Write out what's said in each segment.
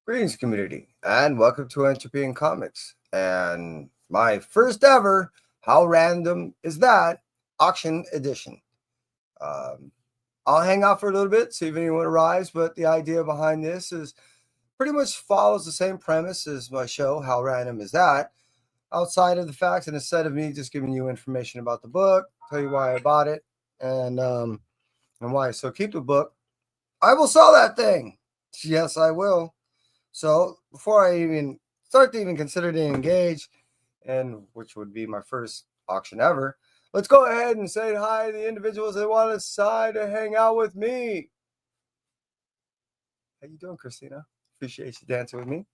Greetings, community, and welcome to Entropy and Comics. And my first ever How Random Is That auction edition. Um, I'll hang out for a little bit, see if anyone arrives, but the idea behind this is pretty much follows the same premise as my show, How Random Is That, outside of the facts, and instead of me just giving you information about the book, tell you why I bought it, and why. So keep the book. I will sell that thing. Yes, I will. So before I even start to even consider to engage, and which would be my first auction ever, let's go ahead and say hi to the individuals that want to decide to hang out with me. How you doing, Christina? Appreciate you dancing with me.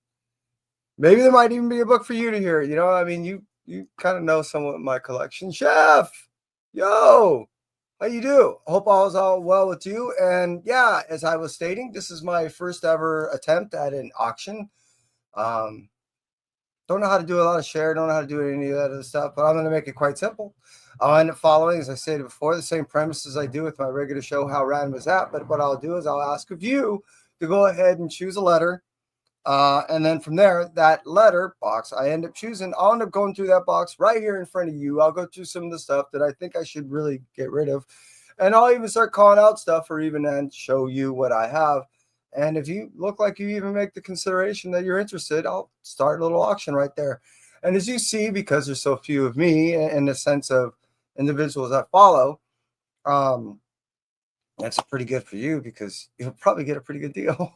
Maybe there might even be a book for you to hear. I mean, you kind of know somewhat of my collection. Chef, yo, how you do? Hope all is all well with you. And yeah, as I was stating, this is my first ever attempt at an auction. Um, Don't know how to do a lot of share, don't know how to do any of that other stuff, but I'm going to make it quite simple. I'll end up following, as I stated before, the same premises I do with my regular show, How Random Is That? But what I'll do is I'll ask of you to go ahead and choose a letter. And then from there, that letter box I end up choosing, I'll end up going through that box right here in front of you. I'll go through some of the stuff that I think I should really get rid of. And I'll even start calling out stuff or even then show you what I have. And if you look like you even make the consideration that you're interested, I'll start a little auction right there. And as you see, because there's so few of me in the sense of individuals that follow, um, that's pretty good for you because you'll probably get a pretty good deal.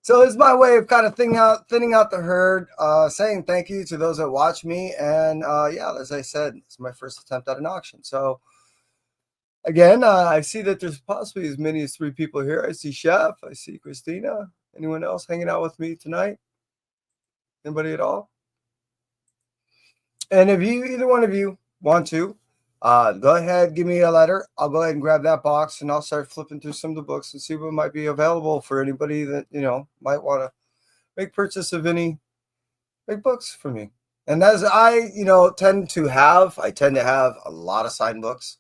So it's my way of kind of thinning out the herd, saying thank you to those that watch me. And yeah, as I said, it's my first attempt at an auction. So again, I see that there's possibly as many as 3 people here. I see Chef, I see Christina. Anyone else hanging out with me tonight? Anybody at all? And if either one of you want to, go ahead, give me a letter. I'll go ahead and grab that box and I'll start flipping through some of the books and see what might be available for anybody that, might want to make purchase of any big books for me. And as I tend to have a lot of signed books.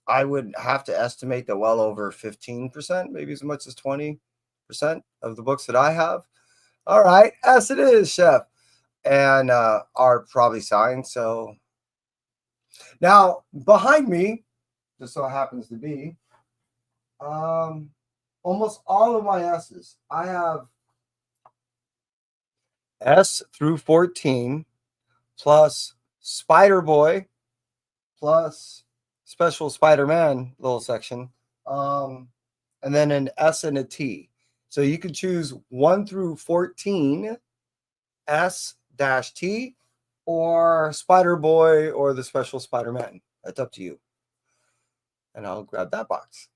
I would have to estimate that well over 15%, maybe as much as 20% of the books that I have. All right, as it is, Chef, and are probably signed. So now behind me, just so happens to be, almost all of my S's. I have S through 14 plus Spider Boy plus Special Spider-Man little section, and then an S and a T. So you can choose 1 through 14 S dash T or Spider Boy or the Special Spider-Man. That's up to you. And I'll grab that box.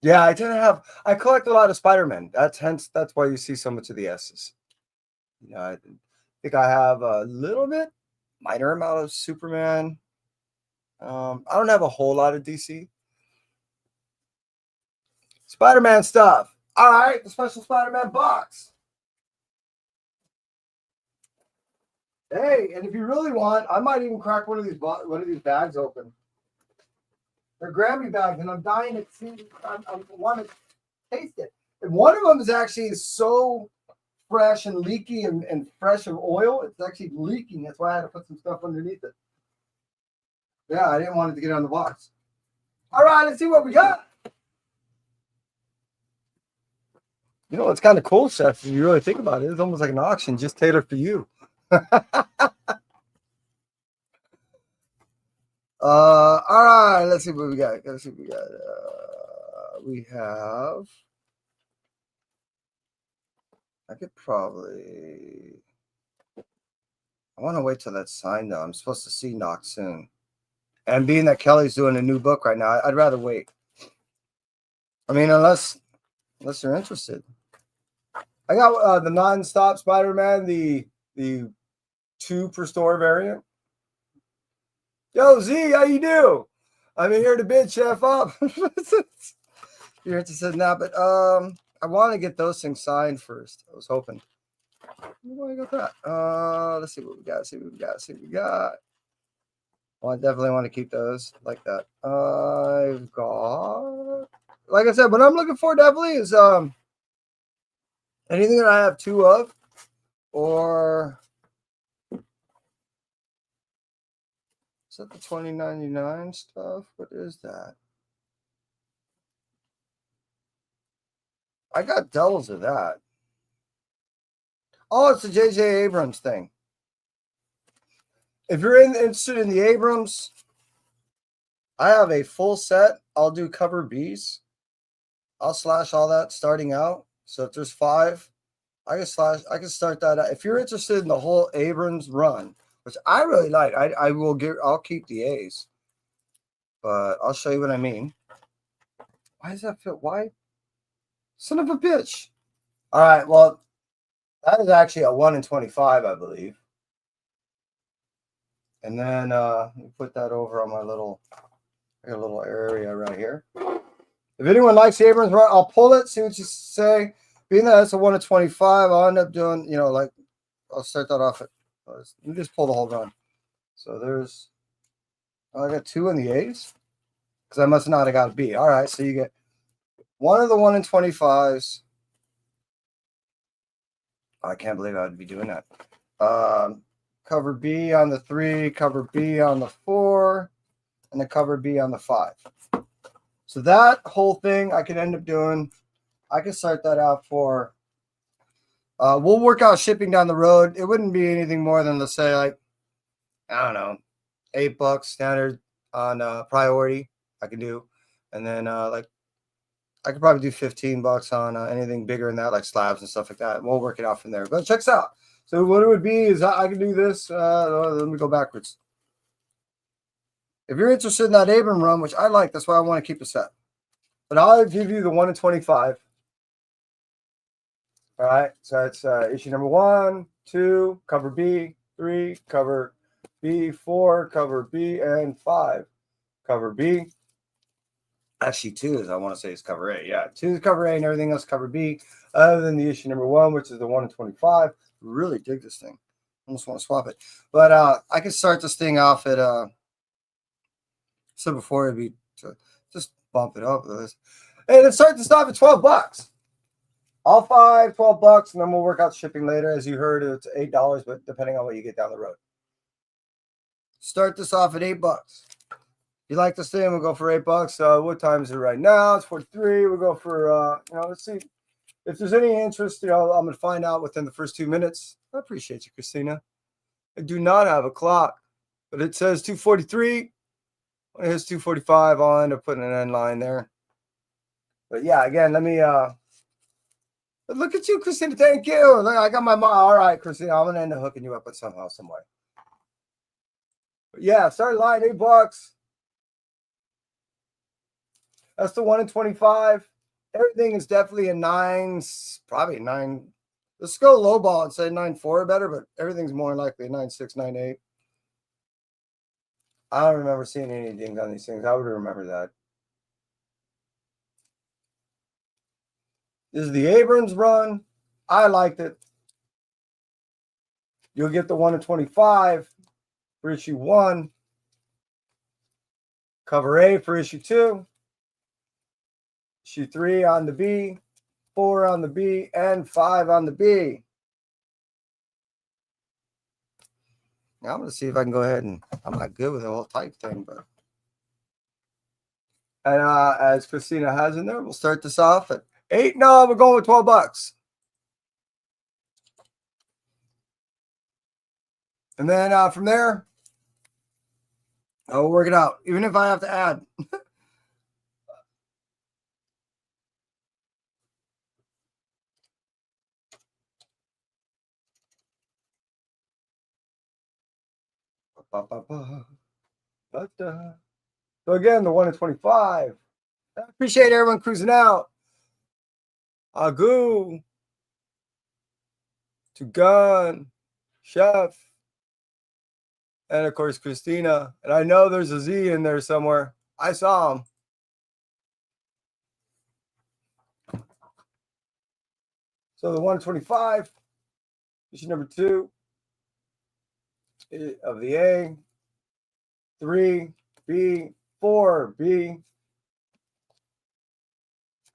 Yeah, I collect a lot of Spider-Man. That's why you see so much of the S's. I think I have a little bit, minor amount of Superman. I don't have a whole lot of DC. Spider-Man stuff. All right, the Special Spider-Man box. Hey, and if you really want, I might even crack one of these bags open. They're Grammy bags, and I'm dying to see. I want to taste it. And one of them is actually so fresh and leaky and fresh of oil. It's actually leaking. That's why I had to put some stuff underneath it. Yeah, I didn't want it to get on the box. All right, let's see what we got. It's kind of cool, Chef. If you really think about it, it's almost like an auction just tailored for you. All right, let's see what we got. We have. I could probably. I want to wait till that's signed though. I'm supposed to see Knox soon, and being that Kelly's doing a new book right now, I'd rather wait. I mean, unless you're interested. I got the non-stop Spider-Man, the 2 per store variant. Yo, Z, how you do? I'm here to bid Chef up. You're interested in that, but I want to get those things signed first. I was hoping. Why I got that? Let's see what we got. Well, I definitely want to keep those like that. I've got like I said, what I'm looking for definitely is anything that I have two of, or is that the 2099 stuff? What is that? I got doubles of that. Oh, it's the J.J. Abrams thing. If you're interested in the Abrams, I have a full set. I'll do cover Bs. I'll slash all that starting out. So if there's 5, I can start that out. If you're interested in the whole Abrams run, which I really like, I'll keep the A's. But I'll show you what I mean. Why does that fit? Why? Son of a bitch. All right, well, that is actually a 1 in 25, I believe. And then put that over on my little area right here. If anyone likes the Abrams run, I'll pull it, see what you say. Being that it's a 1 in 25, I'll end up doing, like, I'll start that off at, let me just pull the whole run. So I got 2 in the A's, because I must not have got a B. All right, so you get one of the 1 in 25s. I can't believe I would be doing that. Cover B on the 3, cover B on the 4, and the cover B on the 5. So that whole thing I could end up doing. I can start that out for. We'll work out shipping down the road. It wouldn't be anything more than, let's say, like, I don't know, $8 standard on priority. I can do, and then like I could probably do $15 on anything bigger than that, like slabs and stuff like that. We'll work it out from there. But check this out. So what it would be is I can do this. Let me go backwards. If you're interested in that Abram run, which I like, that's why I want to keep the set. But I'll give you the 1 in 25. All right. So it's issue number 1, 2, cover B, 3, cover B, 4, cover B, and 5, cover B. Actually, 2 is, I want to say, is cover A. Yeah, 2 is cover A, and everything else cover B, other than the issue number 1, which is the 1 in 25. Really dig this thing. Almost want to swap it. But I can start this thing off at, so before it'd be, just bump it up. And it starts this off at $12. All 5, $12, and then we'll work out shipping later. As you heard, it's $8, but depending on what you get down the road. Start this off at $8. You like this thing, we'll go for $8. What time is it right now? It's 43. We'll go for, let's see. If there's any interest, I'm going to find out within the first 2 minutes. I appreciate you, Christina. I do not have a clock, but it says 2:43. When it hits 2:45, I'll end up putting an end line there. But yeah, again, let me, look at you, Christina. Thank you. Look, I got my mom. All right, Christina, I'm going to end up hooking you up with somehow, some way. But yeah, start line, $8. That's the 1 in 25. Everything is definitely a 9, probably a 9. Let's go low ball and say 9.4 better, but everything's more likely a 9.6, 9.8. I don't remember seeing anything on these things. I would remember that. This is the Abrams run. I liked it. You'll get the 1 in 25 for issue 1. Cover A for issue 2. Issue 3 on the B, 4 on the B, and 5 on the B. Now I'm going to see if I can go ahead and, I'm not good with the whole type thing, but. And as Christina has in there, we'll start this off at 8. No, we're going with $12. And then from there, I'll work it out, even if I have to add. So again, the 1 in 25. I appreciate everyone cruising out. Agu to Gun, Chef, and of course Christina. And I know there's a Z in there somewhere. I saw him. So the 125, issue number 2 of the A, 3, B, 4, B,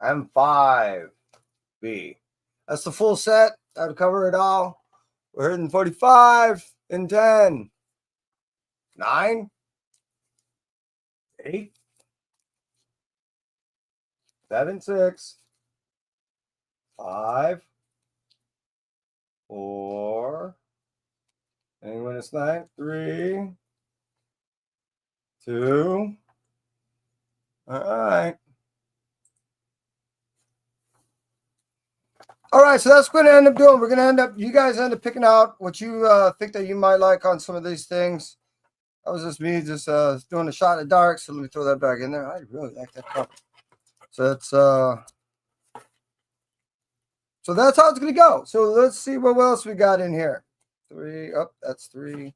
M5B. That's the full set. That would cover it all. We're hitting 45 in 10, 9, 8, 7, 6, 5, 4. And when it's 9, 3, 2. All right. All right, so that's what we're going to end up doing. We're going to end up, you guys end up picking out what you think that you might like on some of these things. That was just me just doing a shot in the dark. So let me throw that back in there. I really like that cup. So that's how it's going to go. So let's see what else we got in here. 3, that's 3,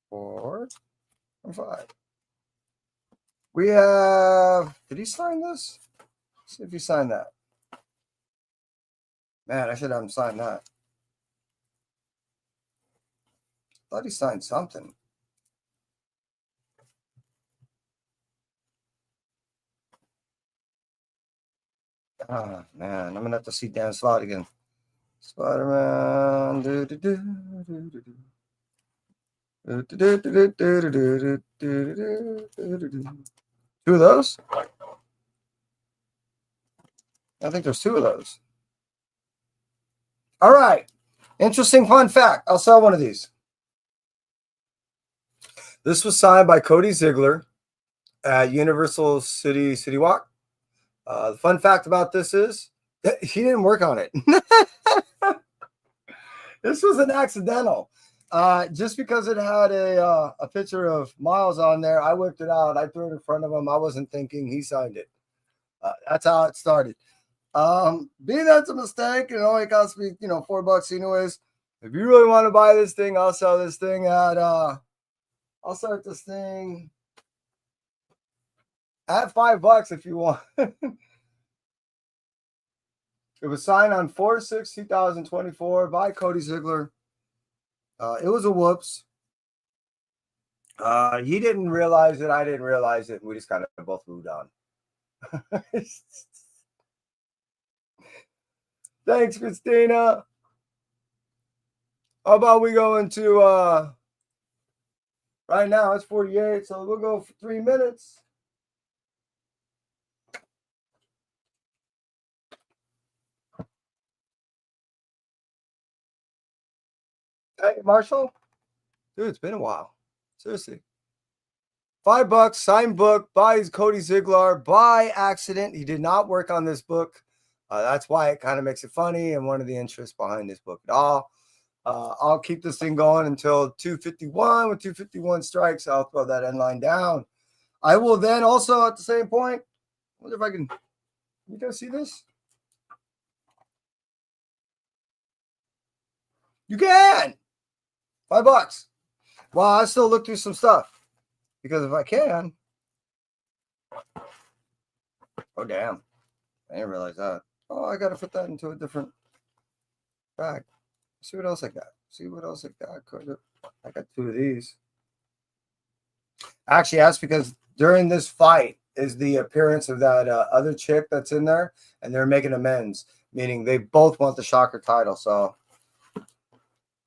4, and 5. We have, did he sign this? Let's see if he signed that. Man, I should have him sign that. I thought he signed something. Oh, man, I'm going to have to see Dan Slott again. Spider-Man. Two of those? I think there's 2 of those. All right. Interesting fun fact. I'll sell one of these. This was signed by Cody Ziegler at Universal City Walk. The fun fact about this is he didn't work on it. This was an accidental. Just because it had a picture of Miles on there, I whipped it out. I threw it in front of him. I wasn't thinking. He signed it. That's how it started. Being that's a mistake, it only cost me, $4 anyways. If you really want to buy this thing, I'll sell this thing at I'll start this thing at $5 if you want. It was signed on 4/6/2024 by Cody Ziegler. It was a whoops. He didn't realize it. I didn't realize it. We just kind of both moved on. Thanks, Christina. How about we go into right now? It's 48, so we'll go for 3 minutes. Hey, Marshall. Dude, it's been a while. Seriously. $5, signed book by Cody Ziegler by accident. He did not work on this book. That's why it kind of makes it funny and one of the interests behind this book at all. I'll keep this thing going until 251. When 251 strikes, I'll throw that end line down. I will then also at the same point, I wonder if I can, you guys see this? You can. $5. Well, I still look through some stuff because if I can. Oh, damn. I didn't realize that. Oh, I got to put that into a different bag. See what else I got. I got 2 of these. Actually, that's because during this fight is the appearance of that other chick that's in there, and they're making amends, meaning they both want the Shocker title. So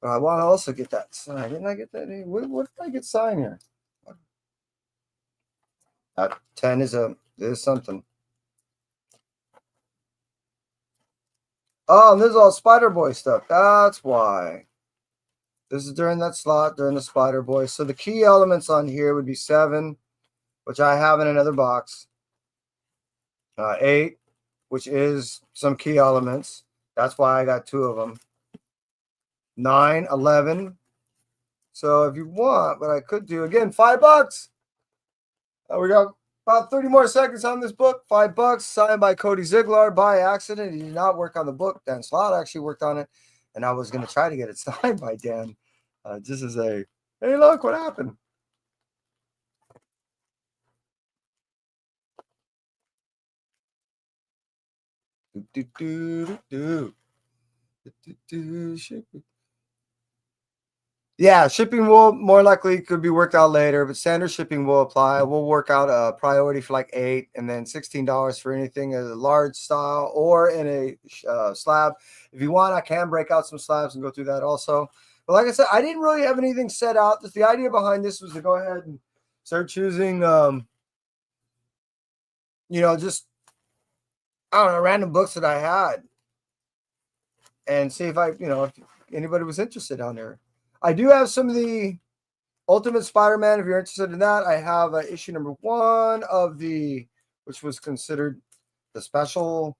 I want to also get that sign. Didn't I get that? What did I get signed here? 10 is something. Oh, and this is all Spider-Boy stuff. That's why. This is during that slot, during the Spider-Boy. So the key elements on here would be 7, which I have in another box. 8, which is some key elements. That's why I got 2 of them. 9, 11. So if you want, what I could do, again, $5. We got about 30 more seconds on this book. $5, signed by Cody Ziegler by accident. He did not work on the book. Dan Slott actually worked on it, and I was going to try to get it signed by Dan. Just as a, hey, look what happened. Yeah, shipping will more likely could be worked out later, but standard shipping will apply. We'll work out a priority for like $8 and then $16 for anything in a large style or in a slab. If you want, I can break out some slabs and go through that also. But like I said, I didn't really have anything set out. Just the idea behind this was to go ahead and start choosing, just I don't know, random books that I had and see if if anybody was interested on there. I do have some of the Ultimate Spider-Man. If you're interested in that, I have issue number 1 of which was considered the special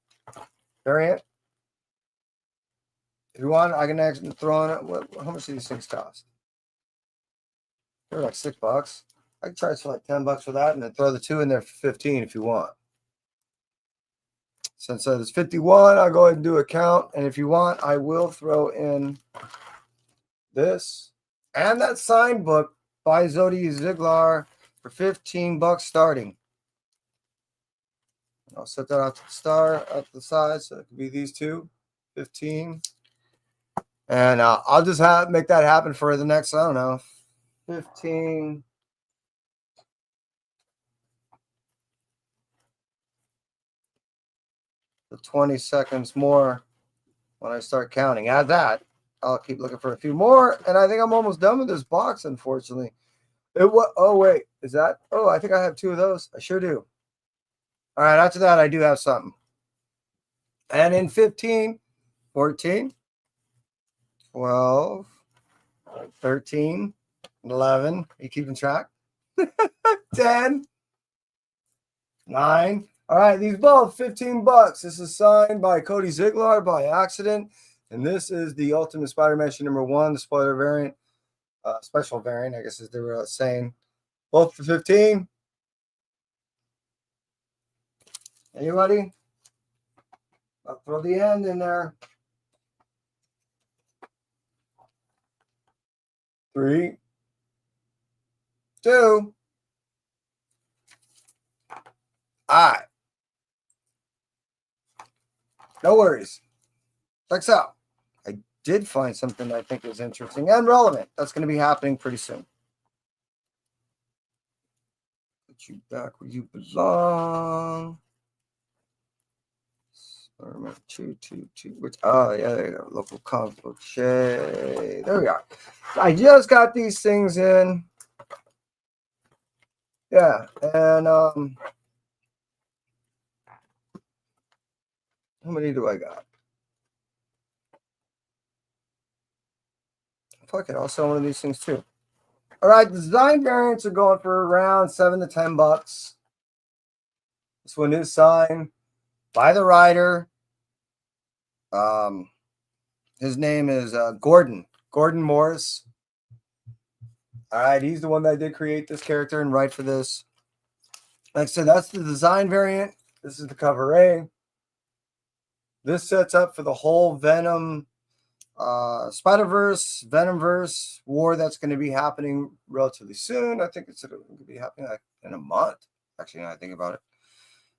variant. If you want, I can actually throw on it. How much do these things cost? They're like $6. I can charge for like $10 for that, and then throw the 2 in there for 15 if you want. Since it's 51, I'll go ahead and do a count. And if you want, I will throw in this and that signed book by Zodi Ziglar for $15 starting. I'll set that out to the side, so it could be these two, 15. And I'll just make that happen for the next, I don't know, 15. The 20 seconds more when I start counting. Add that. I'll keep looking for a few more, and I think I'm almost done with this box, unfortunately. Oh, wait. Is that? Oh, I think I have 2 of those. I sure do. All right, after that, I do have something. And in 15, 14, 12, 13, 11. Are you keeping track? 10, 9. All right, these both $15. This is signed by Cody Ziglar by accident. And this is the Ultimate Spider-Man issue number 1, the spoiler variant, special variant, I guess as they were saying. Both for 15. Anybody? I'll throw the end in there. 3, 2. All right. No worries. Checks out. I did find something I think is interesting and relevant. That's going to be happening pretty soon. Put you back where you belong. Spider-Man 222. Yeah, there you go. Local comic book shade. There we are. I just got these things in. Yeah, and how many do I got? Fuck it, I'll sell one of these things too. All right, the design variants are going for around $7 to $10. This one is signed by the writer. His name is Gordon Morris. All right, he's the one that did create this character and write for this. Like I said, that's the design variant. This is the cover A. This sets up for the whole Venom, Spider-Verse, Venomverse war that's going to be happening relatively soon. I think it's going to be happening like in a month, actually, now I think about it.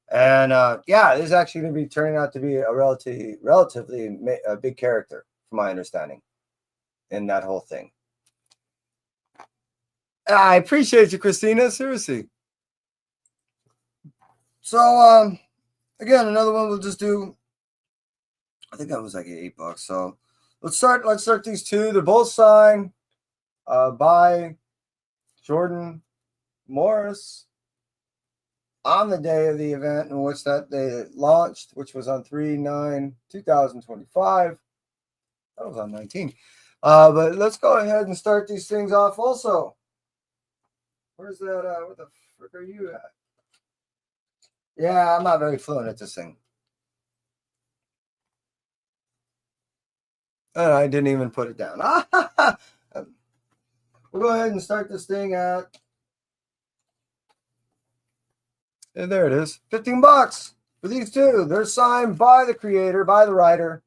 And yeah, this is actually going to be turning out to be a relatively a big character, from my understanding, in that whole thing. I appreciate you, Christina. Seriously. So, again, another one we'll just do. I think that was like $8. So let's start these 2. They're both signed by Jordan Morris on the day of the event in which that they launched, which was on 3/9/2025. That was on 19. But let's go ahead and start these things off also. Where's that? Where the frick are you at? Yeah, I'm not very fluent at this thing. And I didn't even put it down. We'll go ahead and start this thing at. And there it is. $15 for these 2. They're signed by the creator, by the writer.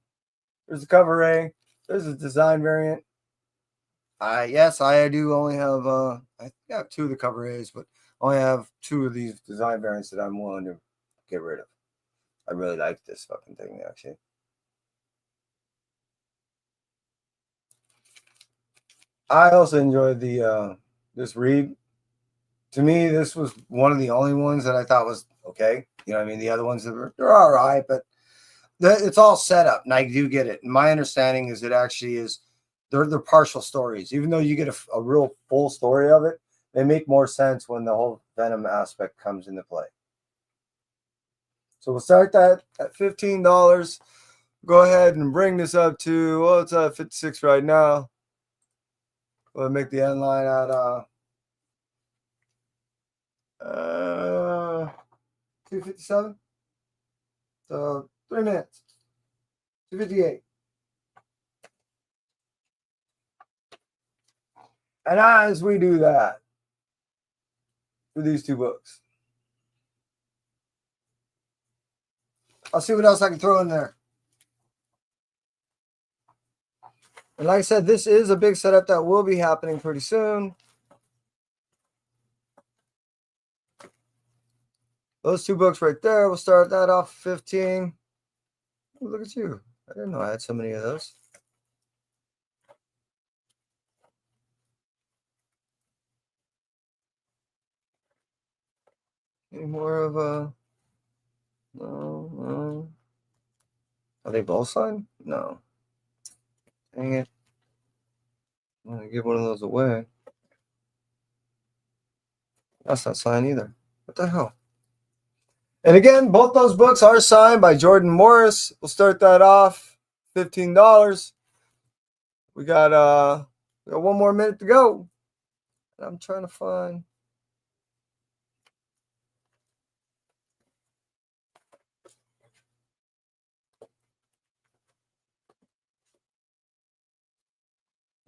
There's the cover A. There's the design variant. Yes, I do only have I have 2 of the cover A's, but I only have 2 of these design variants that I'm willing to get rid of. I really like this fucking thing, actually. I also enjoyed the this read. To me, this was one of the only ones that I thought was okay. You know what I mean? The other ones they're all right, but it's all set up, and I do get it. And my understanding is it actually is they're partial stories. Even though you get a real full story of it, they make more sense when the whole Venom aspect comes into play. So we'll start that at $15. Go ahead and bring this up to, well, it's at 56 right now. We'll make the end line at 257. So 3 minutes. 258. And as we do that for these two books, I'll see what else I can throw in there. And like I said, this is a big setup that will be happening pretty soon. Those two books right there, we'll start that off 15. Oh, look at you. I didn't know I had so many of those. Any more of no. Are they both signed? No. Dang it. I'm going to give one of those away. That's not signed either. What the hell? And again, both those books are signed by Jordan Morris. We'll start that off. $15. We got one more minute to go. I'm trying to find.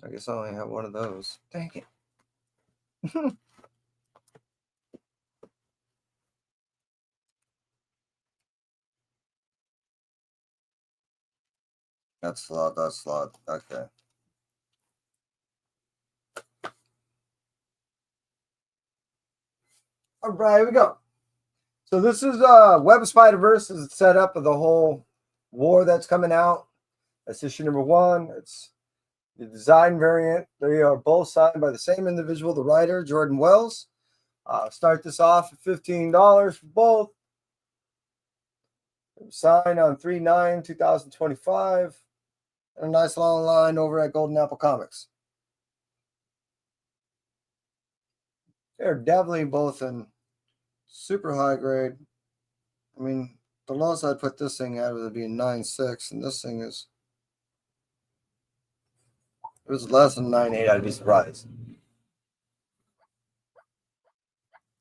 I guess I only have one of those. Dang it. That's slot. Okay. All right, here we go. So this is Web of Spider-Verse is a setup of the whole war that's coming out. That's issue number 1. It's the design variant. They are both signed by the same individual, the writer, Jordan Wells. Start this off at $15 for both. Signed on 3/9/2025. And a nice long line over at Golden Apple Comics. They're definitely both in super high grade. I mean, the lowest I'd put this thing at would be a 9.6, and this thing is. If it was less than 9.8, I'd be surprised.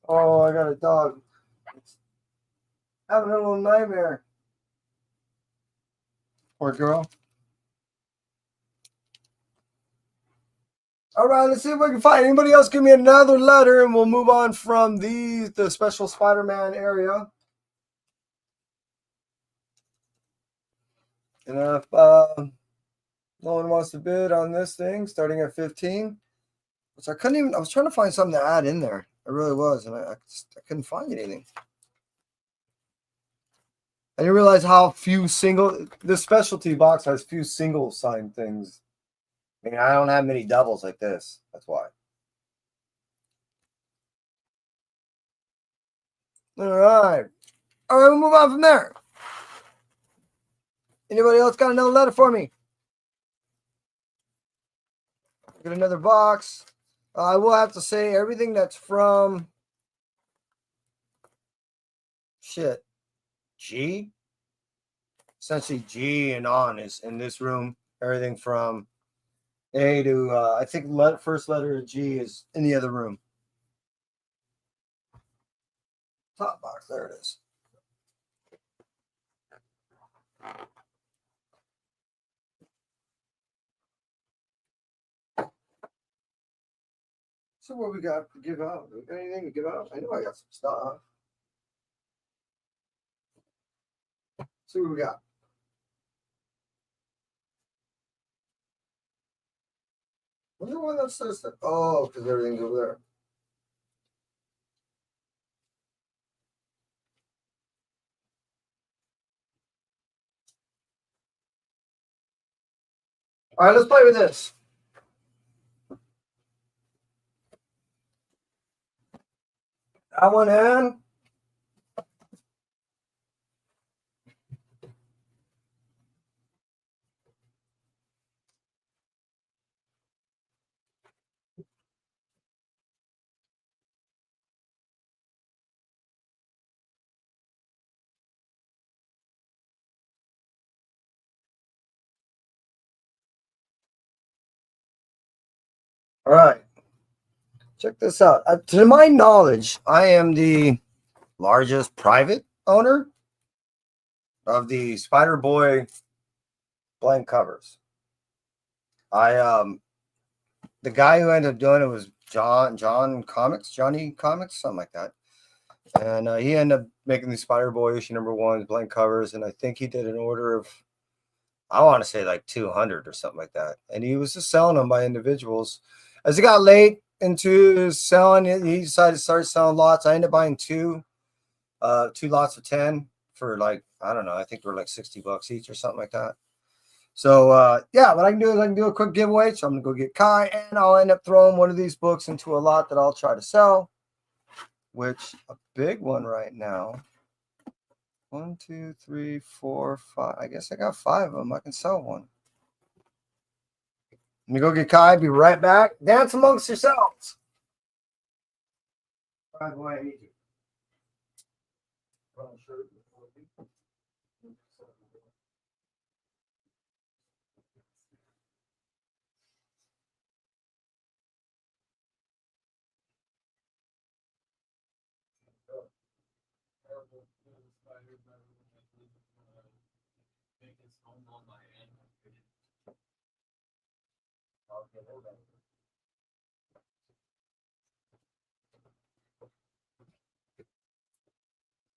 Oh, I got a dog. It's having a little nightmare. Poor girl. All right, let's see if we can find anybody else. Give me another letter, and we'll move on from the special Spider-Man area. And if no one wants to bid on this thing, starting at 15, which I couldn't even. I was trying to find something to add in there. I really was, and I couldn't find anything. I didn't realize how few this specialty box has few single signed things. I mean, I don't have many doubles like this. That's why. All right. All right, we'll move on from there. Anybody else got another letter for me? Get another box. I will have to say everything that's from G. Essentially, G and on is in this room. Everything from A to I think first letter of G is in the other room. Top box, there it is. So what we got to give out? Anything to give out? I know I got some stuff. See what we got. Wonder why that says that. Oh, because everything's over there. All right, let's play with this. That one in. All right. Check this out. To my knowledge, I am the largest private owner of the Spider Boy blank covers. The guy who ended up doing it was Johnny Comics, something like that. And he ended up making the Spider Boy issue #1 blank covers, and I think he did an order of, I want to say like 200 or something like that. And he was just selling them by individuals. As it got late into selling it, he decided to start selling lots. I ended up buying two lots of 10 for like, I don't know, I think they were like $60 each or something like that. So yeah, what I can do is I can do a quick giveaway. So I'm gonna go get Kai, and I'll end up throwing one of these books into a lot that I'll try to sell, which a big one right now. 1, 2, 3, 4, 5. I guess I got 5 of them. I can sell one. Let me go get Kai. Be right back. Dance amongst yourselves. By the way, I need you.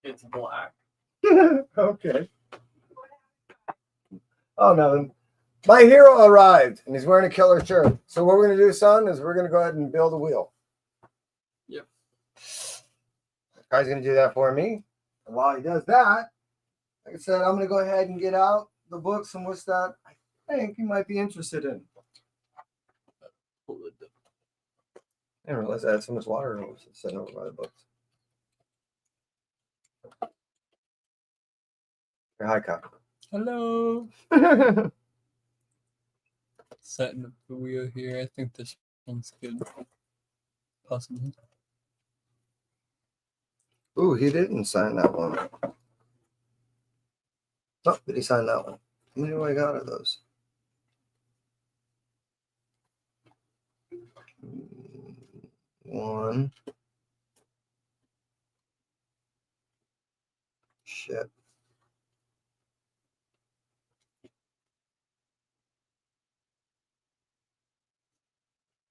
It's black. Okay. Oh, nothing. My hero arrived, and he's wearing a killer shirt. So what we're going to do, son, is we're going to go ahead and build a wheel. Yep. Kai's going to do that for me. And while he does that, like I said, I'm going to go ahead and get out the books and what's that I think you might be interested in. I didn't realize I had so much water sitting over by the books. Hi, Kai. Hello. Setting up the wheel here. I think this one's good. Possibly. Ooh, he didn't sign that one. Oh, did he sign that one? How many do I got of those? One. Shit.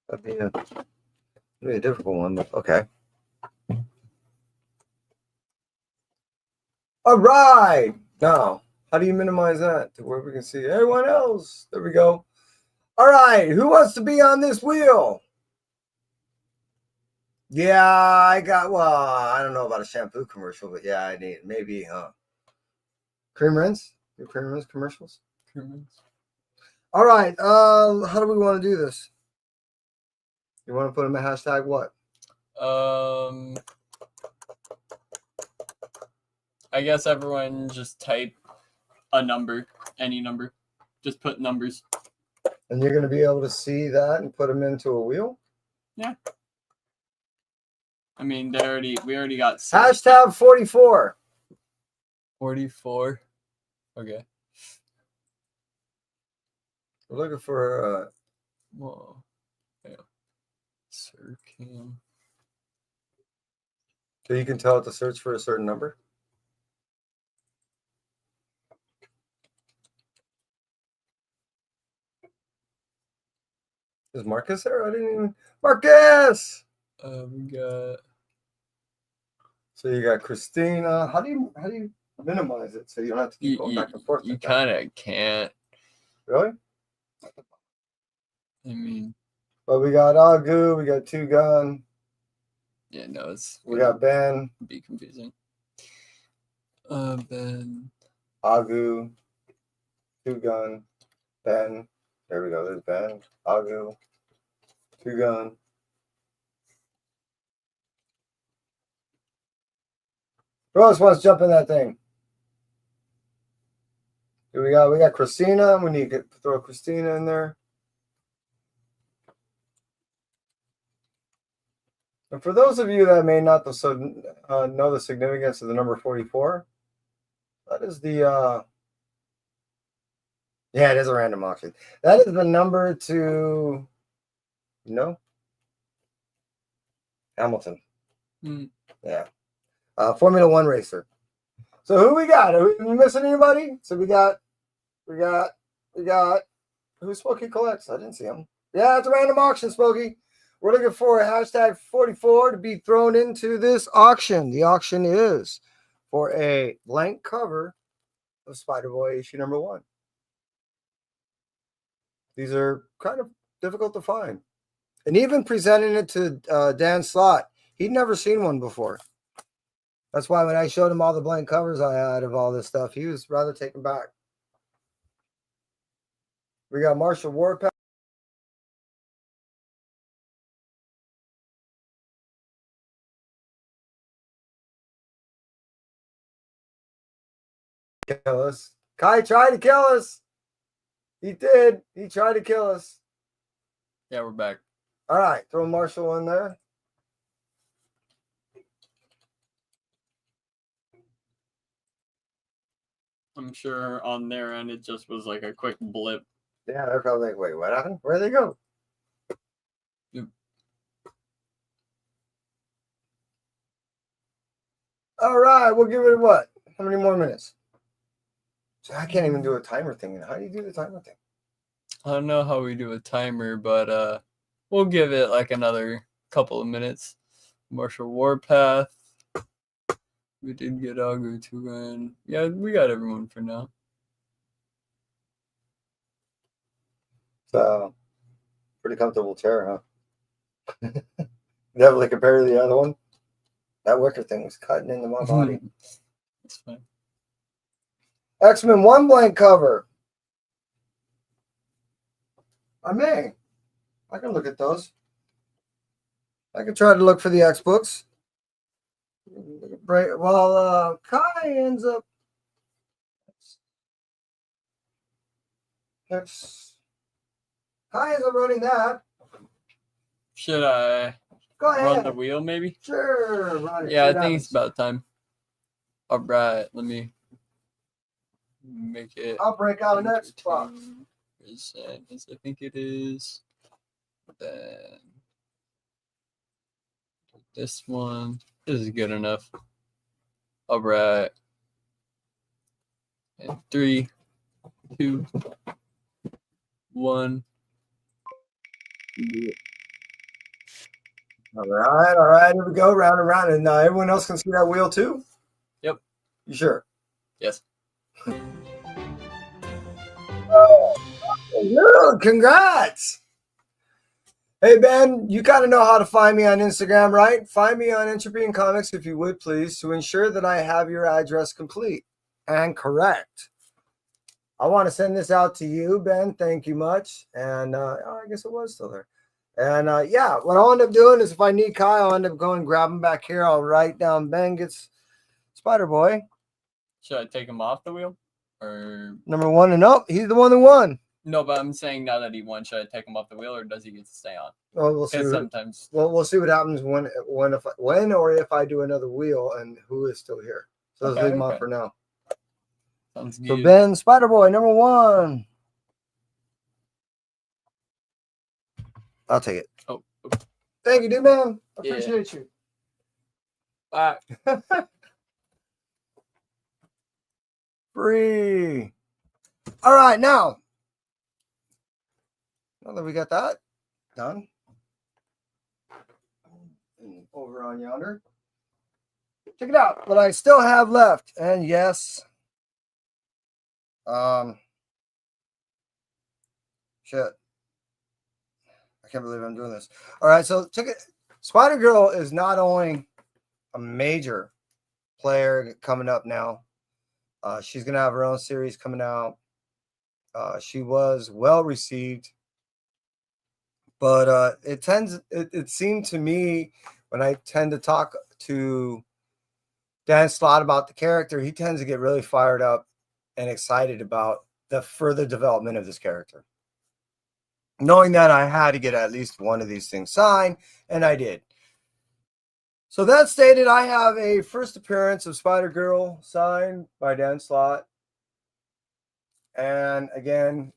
That'd be a difficult one, but okay. All right. Now, how do you minimize that to where we can see everyone else? There we go. All right. Who wants to be on this wheel? Yeah, I don't know about a shampoo commercial, but yeah, I need maybe, cream rinse? Do cream rinse commercials? All right. How do we want to do this? You want to put them a hashtag what? I guess everyone just type a number, any number. Just put numbers. And you're going to be able to see that and put them into a wheel? Yeah. I mean, we already got hashtag 44. 44. Okay. We're looking for Whoa. Yeah. Circam. So you can tell it to search for a certain number? Is Marcus there? I didn't even. Marcus! We got. So you got Christina. How do you minimize it so you don't have to keep going back and forth? You kind of can't. Really? I mean. But we got Agu. We got Two Gun. Yeah, no, we got Ben. Be confusing. Ben. Agu. Two Gun. Ben. There we go. There's Ben. Agu. Two Gun. Who else wants to jump in that thing? Who we got? We got Christina. We need to throw Christina in there. And for those of you that may not know the significance of the number 44, that is the yeah, it is a random auction. That is the number to Hamilton. Yeah. Formula One racer. So who we got? Are we missing anybody? So we got who's Smokey collects? I didn't see him. Yeah, it's a random auction, Smokey. We're looking for a hashtag 44 to be thrown into this auction. The auction is for a blank cover of Spider-Boy issue number 1. These are kind of difficult to find. And even presenting it to Dan Slott, he'd never seen one before. That's why when I showed him all the blank covers I had of all this stuff, he was rather taken back. We got Marshall Warpath. Kill us. Kai tried to kill us. He did. He tried to kill us. Yeah, we're back. All right, throw Marshall in there. I'm sure on their end it just was like a quick blip. Yeah, they're probably like, wait, what happened? Where'd they go? Yep. All right, we'll give it what? How many more minutes? So I can't even do a timer thing. How do you do the timer thing? I don't know how we do a timer, but we'll give it like another couple of minutes. Marshall Warpath. We did get Augur Turan. Yeah, we got everyone for now. So, pretty comfortable chair, huh? Definitely compared to the other one. That wicker thing was cutting into my body. That's fine. X-Men 1 blank cover. I can look at those. I can try to look for the X books. Well, Kai ends up. Kai ends up running that. Should I Go ahead. run the wheel maybe? Sure, run it. Yeah, I think it's about time. All right, let me make it. I'll break out an X box. Yes, I think it is. Then this one. This is good enough. All right. And 3, 2, 1. All right. Here we go, round and round. And everyone else can see that wheel too? Yep. You sure? Yes. Good. Congrats. Hey, Ben, you kind of know how to find me on Instagram, right? Find me on Entropy and Comics, if you would, please, to ensure that I have your address complete and correct. I want to send this out to you, Ben. Thank you much. And I guess it was still there. And yeah, what I'll end up doing is if I need Kai, I'll end up going grab him back here. I'll write down Ben gets Spider-Boy. Should I take him off the wheel? Or Number 1 and up. He's the one who won. no, but I'm saying now that he won, should I take him off the wheel or does he get to stay on? Well, we'll see. Sometimes. Well, we'll see what happens when or if I do another wheel and who is still here. So let's leave him off for now. Sounds good. So Ben, Spider-Boy, number 1. I'll take it. Oh. Thank you, dude, man. I appreciate you. Bye. Free. All right, now that we got that done, over on yonder, check it out. What I still have left, and yes, shit, I can't believe I'm doing this. All right, so check it. Spider-Girl is not only a major player coming up now. She's gonna have her own series coming out. She was well received, but it seemed to me when I tend to talk to Dan Slott about the character, he tends to get really fired up and excited about the further development of this character. Knowing that I had to get at least one of these things signed, and I did. So that stated, I have a first appearance of Spider-Girl signed by Dan Slott. And again,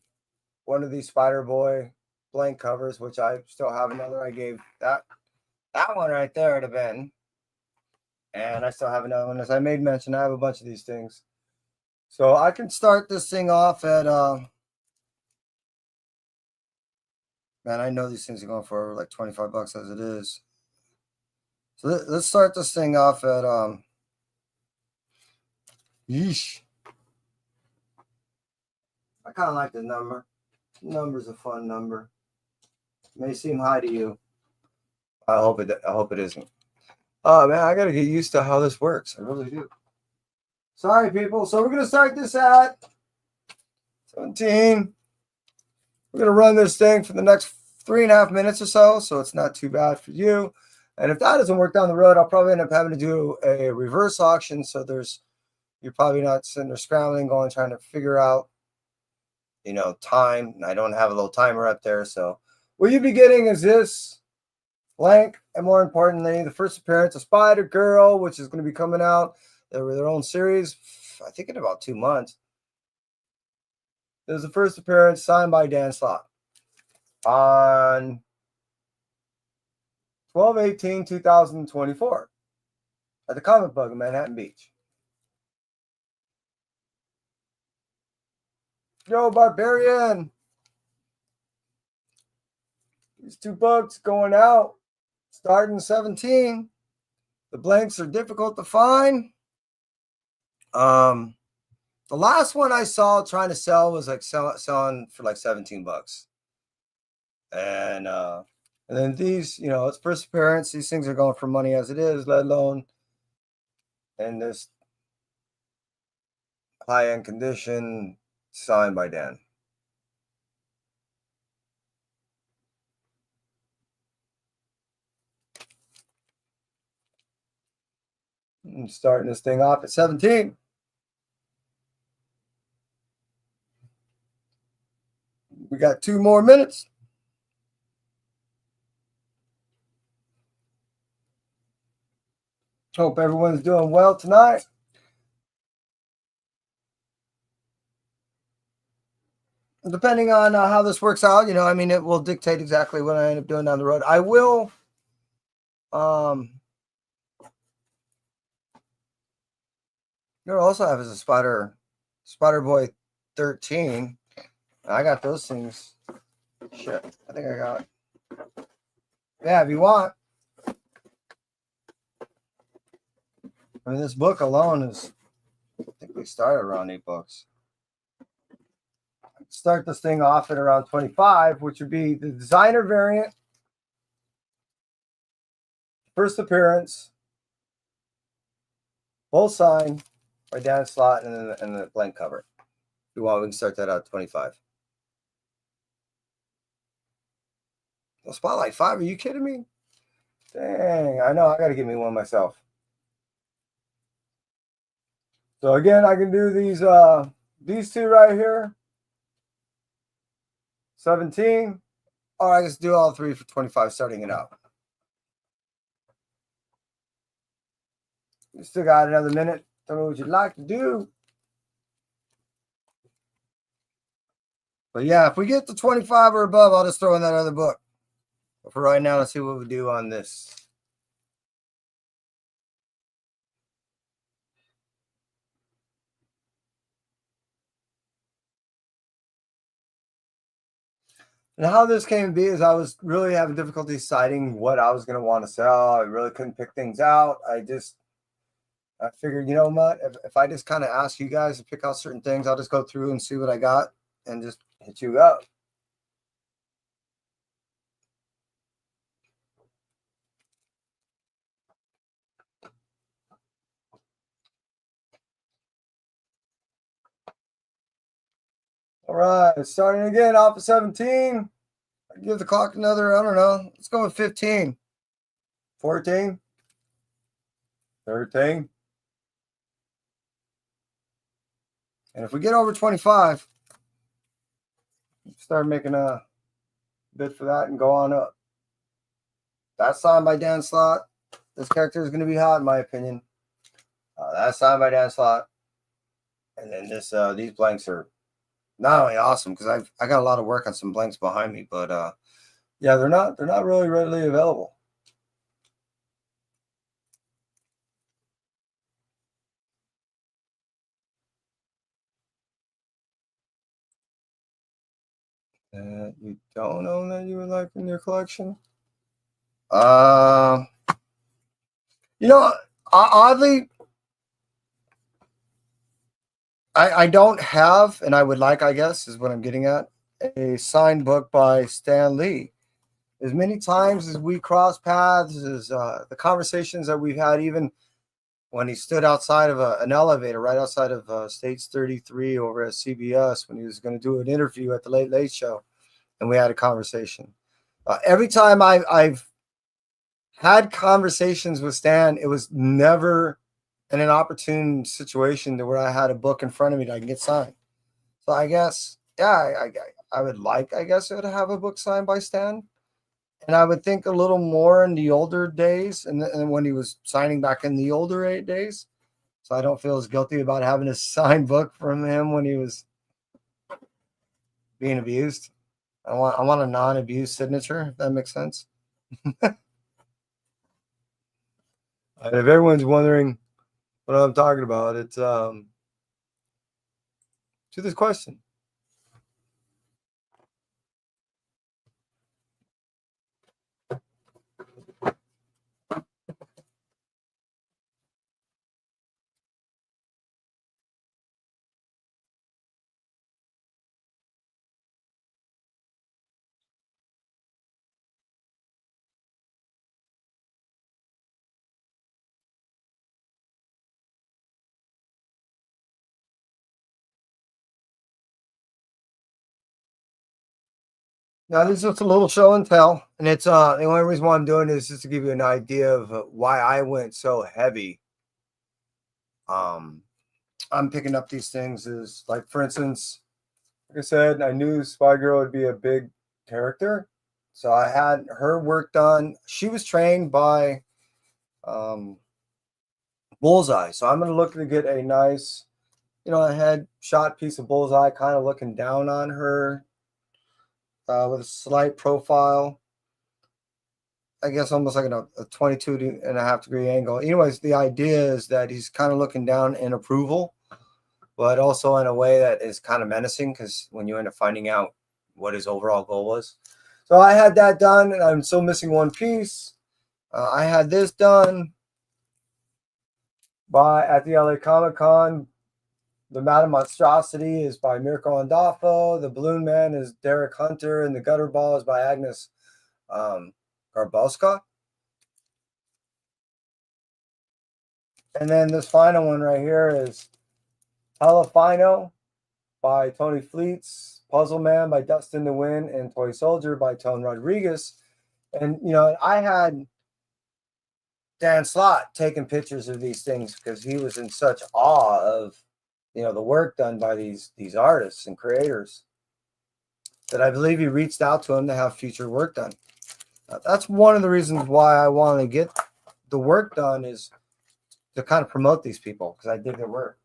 one of these Spider-Boy blank covers, which I still have another. I gave that one right there to Ben. And I still have another one. As I made mention, I have a bunch of these things. So I can start this thing off at, man, I know these things are going for like 25 bucks as it is. So let's start this thing off at, yeesh. I kind of like the number. The number's a fun number. It may seem high to you. I hope it isn't. Oh man, I gotta get used to how this works. I really do. Sorry, people. So we're gonna start this at 17. We're gonna run this thing for the next 3.5 minutes or so, so it's not too bad for you. And if that doesn't work down the road, I'll probably end up having to do a reverse auction. So you're probably not sitting there scrambling, trying to figure out, time. I don't have a little timer up there. So what you'll be getting is this blank, and more importantly, the first appearance of Spider-Girl, which is going to be coming out. Their own series, I think in about 2 months. There's the first appearance signed by Dan Slott on 12/18/2024 at the Comic Bug in Manhattan Beach. Yo, Barbarian. These 2 books going out starting 17. The blanks are difficult to find. The last one I saw trying to sell was like selling for like 17 bucks. And then these, it's first appearance. These things are going for money as it is, let alone in this high-end condition signed by Dan. I'm starting this thing off at 17. We got 2 more minutes. Hope everyone's doing well tonight. Depending on how this works out, it will dictate exactly what I end up doing down the road. I will, also have is a Spider-Boy 13. I got those things. Shit, I think I got. Yeah, if you want. I mean, this book alone is, I think we started around $8. Start this thing off at around 25, which would be the designer variant. First appearance. Full sign by Dan Slott and the blank cover. If you want, we can start that out at 25. Well, Spotlight 5, are you kidding me? Dang, I know, I got to get me one myself. So again, I can do these 2 right here. 17. Or I just do all 3 for 25, starting it out. You still got another minute. Tell me what you'd like to do. But yeah, if we get to 25 or above, I'll just throw in that other book. But for right now, let's see what we do on this. And how this came to be is I was really having difficulty deciding what I was going to want to sell. I really couldn't pick things out. I figured, what, if I just kind of ask you guys to pick out certain things, I'll just go through and see what I got and just hit you up. All right, starting again off of 17. I give the clock another, I don't know. Let's go with 15. 14. 13. And if we get over 25, start making a bid for that and go on up. That's signed by Dan Slott. This character is going to be hot, in my opinion. That's signed by Dan Slott. And then these blanks are not only awesome because I got a lot of work on some blanks behind me, but yeah, they're not really readily available. You don't own that you would like in your collection? Oddly, I don't have, and I would like, I guess, is what I'm getting at, a signed book by Stan Lee. As many times as we cross paths, as the conversations that we've had, even when he stood outside of an elevator right outside of States 33 over at CBS when he was going to do an interview at the Late Late Show, and we had a conversation. Every time I've had conversations with Stan, it was never in an opportune situation to where I had a book in front of me that I can get signed. So I guess, yeah, I would like, I guess, to have a book signed by Stan. And I would think a little more in the older days and when he was signing back in the older days. So I don't feel as guilty about having a signed book from him when he was being abused. I want a non-abused signature, if that makes sense. If everyone's wondering what I'm talking about, it's to this question. Now, this is just a little show and tell, and it's the only reason why I'm doing this is to give you an idea of why I went so heavy. I'm picking up these things is like, for instance, like I said, I knew Spy Girl would be a big character, so I had her work done. She was trained by Bullseye, so I'm going to look to get a nice, a headshot piece of Bullseye, kind of looking down on her. With a slight profile, I guess almost like a 22.5 degree angle. Anyways, the idea is that he's kind of looking down in approval, but also in a way that is kind of menacing because when you end up finding out what his overall goal was. So I had that done, and I'm still missing one piece. I had this done at the LA Comic-Con. The Madam Monstrosity is by Mirko Andolfo. The Balloon Man is Derek Hunter. And the Gutter Ball is by Agnes Garboska. And then this final one right here is Hella Fino by Tony Fleets. Puzzle Man by Dustin DeWin. And Toy Soldier by Tone Rodriguez. And, I had Dan Slott taking pictures of these things because he was in such awe of the work done by these artists and creators that I believe he reached out to him to have future work done. That's one of the reasons why I want to get the work done is to kind of promote these people because I dig their work.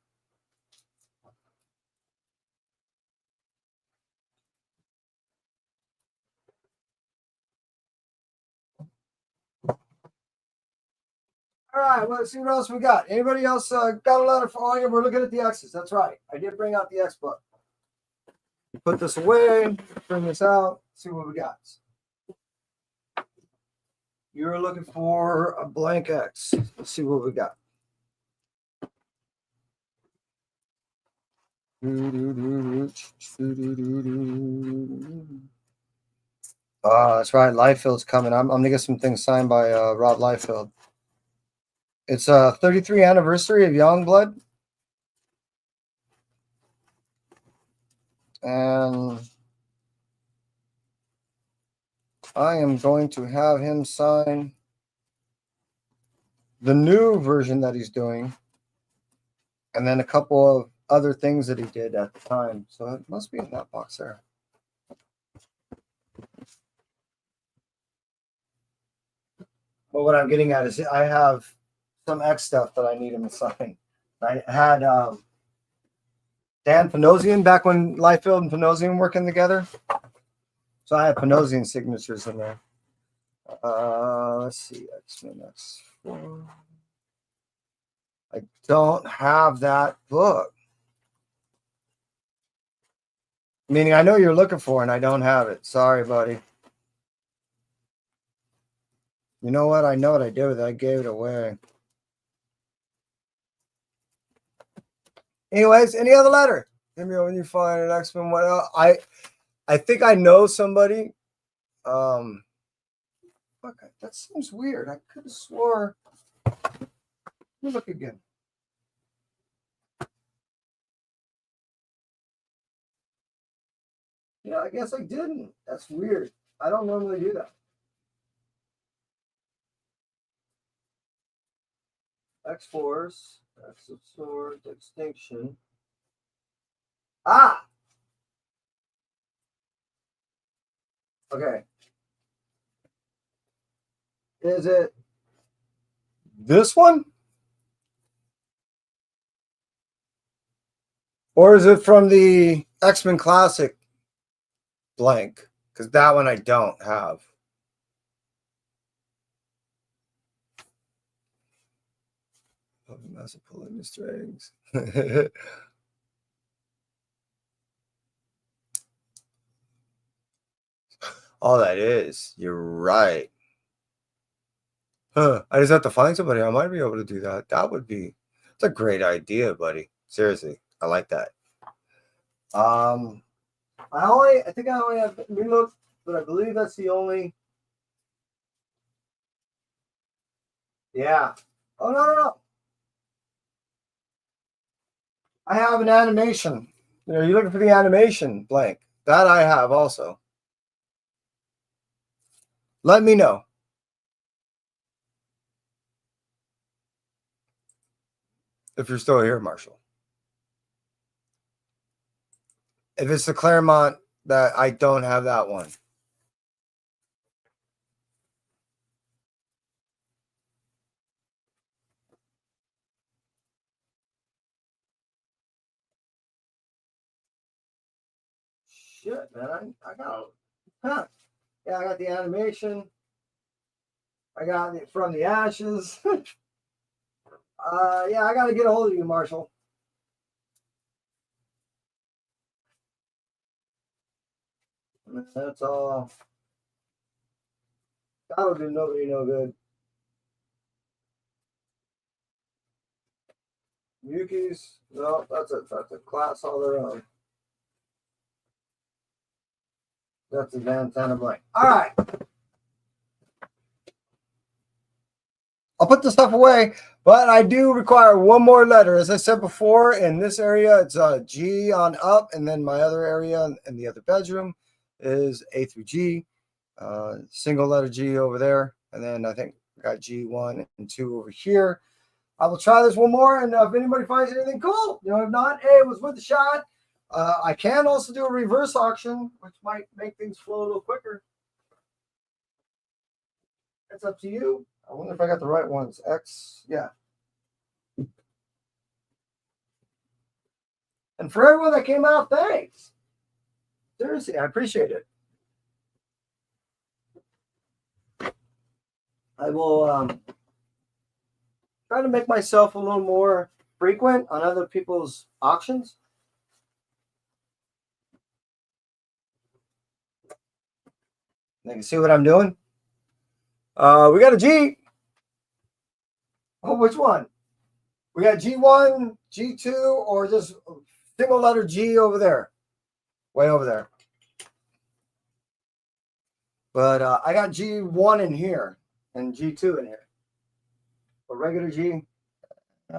All right, well, let's see what else we got. Anybody else got a letter for you? We're looking at the X's. That's right. I did bring out the X book. Put this away, bring this out, see what we got. You're looking for a blank X. Let's see what we got. That's right. Liefeld's coming. I'm going to get some things signed by Rob Liefeld. It's a 33th anniversary of Youngblood. And I am going to have him sign the new version that he's doing. And then a couple of other things that he did at the time. So it must be in that box there. But what I'm getting at is I have some X stuff that I need him to sign. I had Dan Panosian back when Liefeld and Panosian working together. So I have Panosian signatures in there. Let's see, X-Men X4. I don't have that book. Meaning I know you're looking for, and I don't have it. Sorry, buddy. You know what? I know what I did with it. I gave it away. Anyways, any other letter? Give me when you find an X-Men. What else? I think I know somebody. Fuck, that seems weird. I could have swore. Let me look again. Yeah, I guess I didn't. That's weird. I don't normally do that. X-Force, X of Swords, Extinction. Ah! Okay. Is it this one? Or is it from the X-Men Classic blank? Because that one I don't have. Massive pulling the strings. All that is. You're right. Huh. I just have to find somebody. I might be able to do that. That would be. It's a great idea, buddy. Seriously, I like that. I think I only have. Let me look, but I believe that's the only. Yeah. Oh no. I have an animation. You're looking for the animation blank. That I have also. Let me know. If you're still here, Marshall. If it's the Claremont, that I don't have that one. Shit, man. I got. Huh. Yeah, I got the animation. I got it from the ashes. Yeah, I got to get a hold of you, Marshall. That's all. That'll do nobody no good. Yuki's, no, that's a class all their own. That's a Vantana blank. All right. I'll put the stuff away, but I do require one more letter. As I said before, in this area, it's G on up, and then my other area in the other bedroom is A through G. Single letter G over there, and then I think I got G1 and 2 over here. I will try this one more, and if anybody finds anything cool, if not, hey, it was worth a shot. I can also do a reverse auction, which might make things flow a little quicker. It's up to you. I wonder if I got the right ones. X, yeah. And for everyone that came out, thanks. Seriously, I appreciate it. I will try to make myself a little more frequent on other people's auctions. You can see what I'm doing. We got a G. Oh, which one? We got G1, G2, or just single letter G over there. Way over there. But I got G1 in here and G2 in here. A regular G.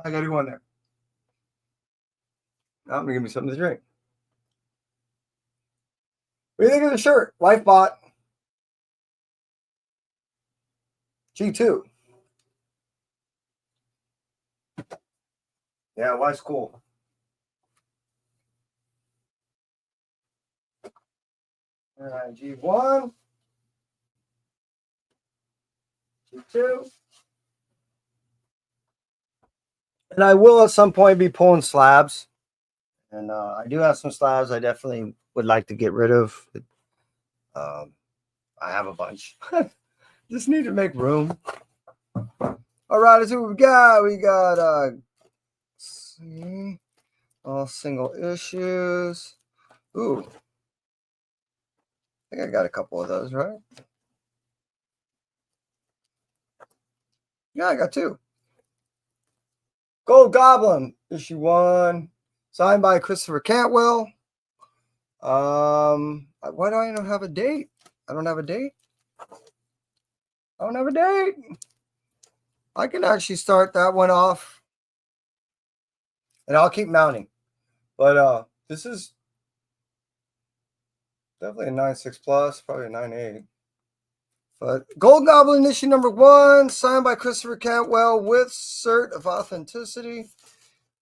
I got one there. Now I'm going to give me something to drink. What do you think of the shirt? Wife bought. G2. Yeah, wife's cool. G1, G2. And I will at some point be pulling slabs. And I do have some slabs I definitely would like to get rid of. I have a bunch. Just need to make room. All right, let's see what we got. We got see, all single issues. Ooh, I think I got a couple of those, right? Yeah, I got two. Gold Goblin, issue 1, signed by Christopher Cantwell. Why do I not have a date? I don't have a date. I don't have a date. I can actually start that one off, and I'll keep mounting. But this is definitely a 9.6 plus, probably a 9.8. But Gold Goblin issue number 1, signed by Christopher Cantwell with cert of authenticity.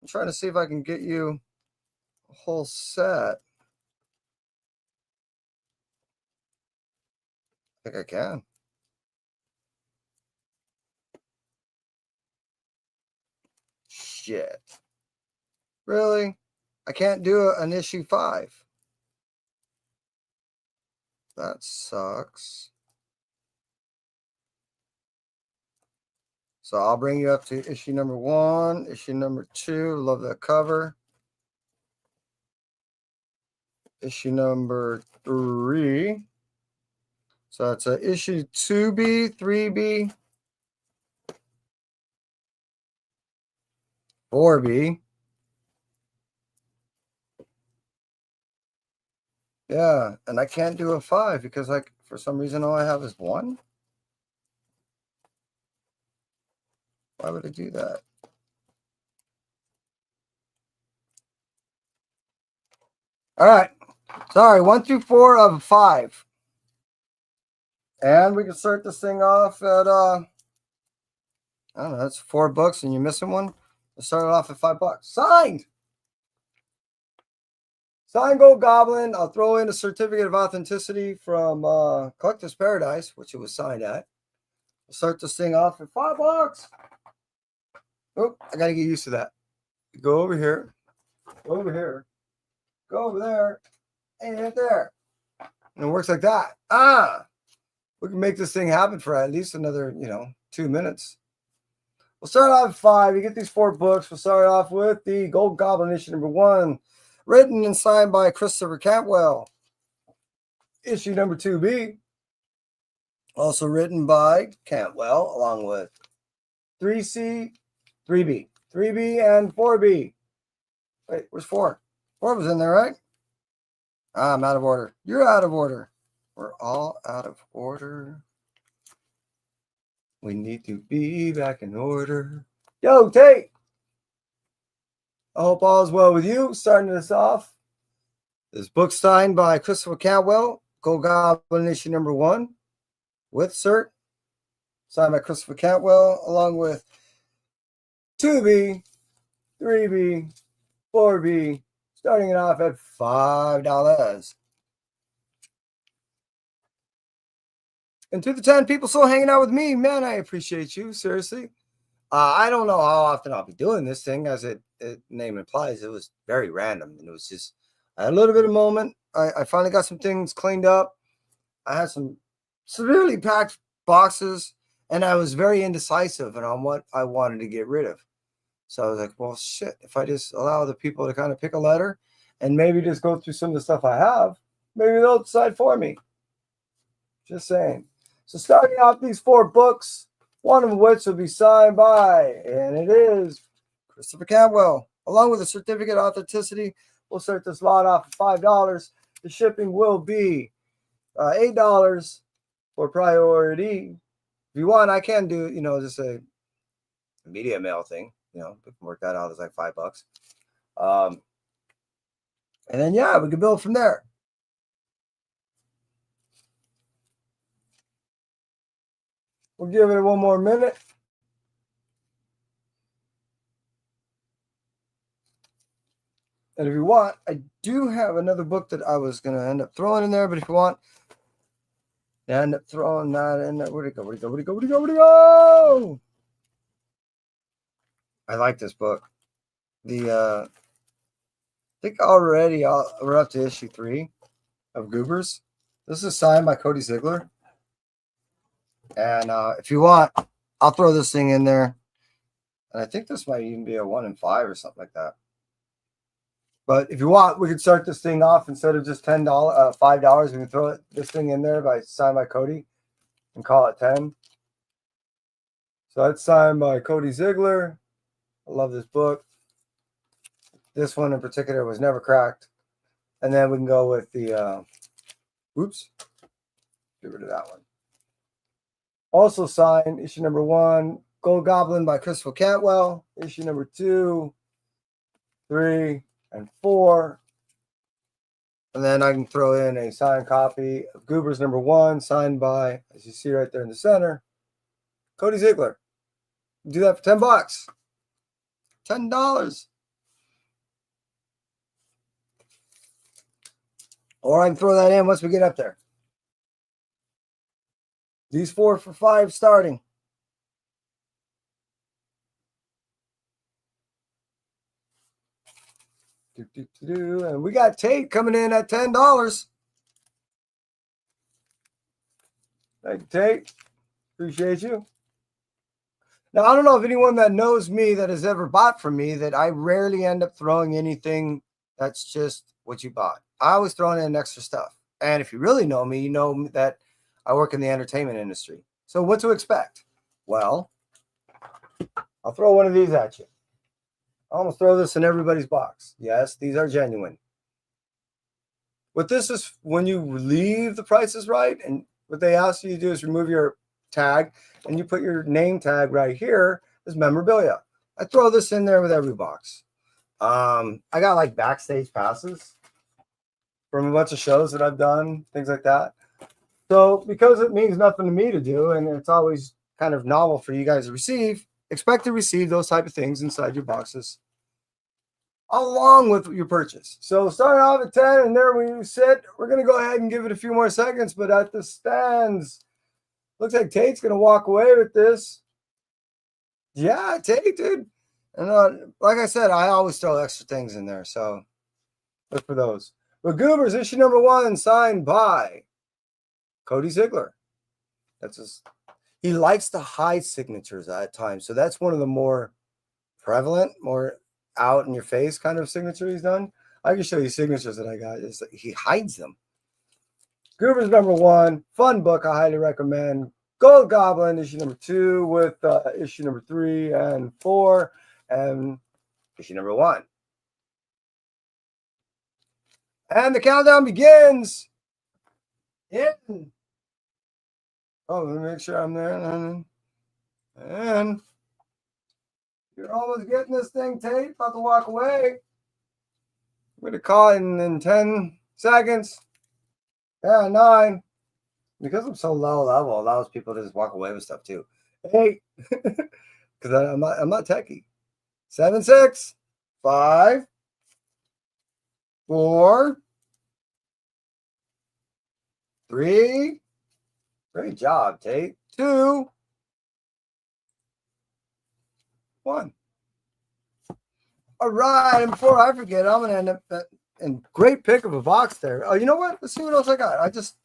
I'm trying to see if I can get you a whole set. I think I can. Shit. Really? I can't do an issue 5. That sucks. So I'll bring you up to issue number 1, issue number 2. Love that cover. Issue number 3. So that's a issue 2B, 3B, 4B. Yeah, and I can't do a 5 because, like, for some reason all I have is 1. Why would I do that? All right. Sorry, 1 through 4 of 5. And we can start this thing off at I don't know, that's 4 books and you're missing one. Let's start it off at $5. Signed! Signed Gold Goblin. I'll throw in a certificate of authenticity from Collector's Paradise, which it was signed at. We'll start this thing off at $5. Oh, I gotta get used to that. Go over here. Go over here. Go over there. And hit there. And it works like that. We can make this thing happen for at least another, 2 minutes. We'll start off at 5. You get these 4 books. We'll start off with the Gold Goblin issue number 1, written and signed by Christopher Cantwell. Issue number 2B, also written by Cantwell, along with 3C, 3B, 3B, and 4B. Wait, where's 4? 4 was in there, right? I'm out of order. You're out of order. We're all out of order. We need to be back in order. Yo, Tate! I hope all is well with you. Starting this off. This book signed by Christopher Cantwell, Gold Goblin issue number 1, with cert. Signed by Christopher Cantwell, along with 2B, 3B, 4B, starting it off at $5. And to the 10 people still hanging out with me, man, I appreciate you, seriously. I don't know how often I'll be doing this thing, as it name implies. It was very random, and it was just a little bit of moment. I finally got some things cleaned up. I had some severely packed boxes, and I was very indecisive on what I wanted to get rid of. So I was like, well, shit, if I just allow the people to kind of pick a letter and maybe just go through some of the stuff I have, maybe they'll decide for me. Just saying. So starting off these 4 books, one of which will be signed by, and it is Christopher Cantwell, along with a certificate of authenticity. We'll start this lot off at $5. The shipping will be $8 for priority. If you want, I can do, just a media mail thing. We can work that out as like $5. And then, yeah, we can build from there. We'll give it 1 more minute. And if you want, I do have another book that I was going to end up throwing in there. But if you want, I end up throwing that in there. Where'd it go? Where'd it go? Where'd it go? Where'd it go? Where'd it go? I like this book. I think already we're up to issue 3 of Goobers. This is signed by Cody Ziegler. And if you want, I'll throw this thing in there. And I think this might even be a 1 in 5 or something like that. But if you want, we could start this thing off instead of just $5. We can throw this thing in there signed by Cody and call it 10. So that's signed by Cody Ziegler. I love this book. This one in particular was never cracked. And then we can go with the oops. Get rid of that one. Also signed issue number 1, Gold Goblin by Christopher Cantwell. Issue number 2, 3, and 4. And then I can throw in a signed copy of Goobers number 1, signed by, as you see right there in the center, Cody Ziegler. Do that for $10. $10. Or I can throw that in once we get up there. These 4 for $5 starting. And we got Tate coming in at $10. Thank you, Tate. Appreciate you. Now, I don't know if anyone that knows me that has ever bought from me that I rarely end up throwing anything that's just what you bought. I always throw in extra stuff. And if you really know me, you know that I work in the entertainment industry. So what to expect? Well, I'll throw one of these at you. I almost throw this in everybody's box. Yes, these are genuine. What this is, when you leave The Price is Right, and what they ask you to do is remove your tag, and you put your name tag right here as memorabilia. I throw this in there with every box. I got like backstage passes from a bunch of shows that I've done, things like that. So because it means nothing to me to do, and it's always kind of novel for you guys to receive, expect to receive those type of things inside your boxes along with your purchase. So starting off at 10, and there we sit. We're going to go ahead and give it a few more seconds, but at the stands, looks like Tate's going to walk away with this. Yeah, Tate, dude. And like I said, I always throw extra things in there, so look for those. But Goobers, issue number 1, signed by Cody Ziegler. He likes to hide signatures at times, so that's one of the more prevalent, more out in your face kind of signature he's done. I can show you signatures that I got. He hides them. Goobers number 1, fun book. I highly recommend. Gold Goblin, issue number 2, with issue number 3 and 4, and issue number 1. And the countdown begins. In. Oh, let me make sure I'm there. And you're almost getting this thing, Tate. About to walk away. I'm going to call it in 10 seconds. Yeah, 9. Because I'm so low level, it allows people to just walk away with stuff too. 8. Because I'm not techie. 7, 6, 5, 4, 3. Great job, Tate. 2, 1. All right, and before I forget, I'm gonna end up in great pick of a box there. Oh, you know what? Let's see what else I got. I just